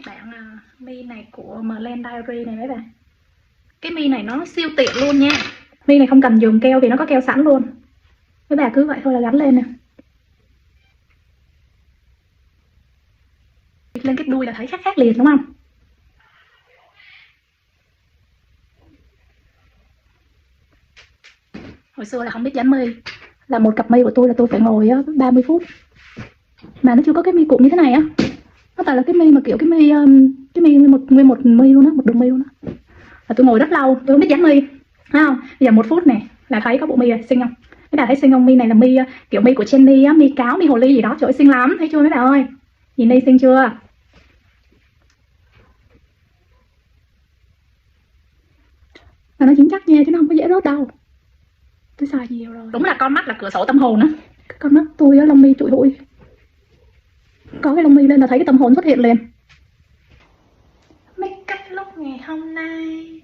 Các bạn mi này của Merlin Diary này mấy bạn. Cái mi này nó siêu tiện luôn nha. Mi này không cần dùng keo vì nó có keo sẵn luôn. Mấy bà cứ vậy thôi là gắn lên nè. Lên cái đuôi là thấy khác liền đúng không? Hồi xưa là không biết dán mi, là một cặp mi của tôi là tôi phải ngồi 30 phút mà nó chưa có cái mi cuộn như thế này á. Nó toàn là cái mi mà kiểu cái mi nguyên một mi luôn á, một đường mi luôn á. Là tôi ngồi rất lâu, tôi không biết dán mi, thấy không? Bây giờ 1 phút này là thấy có bộ mi rồi, xinh không? Mấy bà thấy xinh không? Mi này là mi kiểu mi của Jennie á, mi cáo, mi hồ ly gì đó, trời ơi xinh lắm, thấy chưa mấy bà ơi? Nhìn đây xinh chưa? Mà nó dính chắc nha chứ nó không có dễ rớt đâu. Tôi xài nhiều rồi. Đúng là con mắt là cửa sổ tâm hồn á. Con mắt tôi á, lông mi trụi hụi. Có cái lông mi lên là thấy cái tâm hồn xuất hiện liền. Make up look ngày hôm nay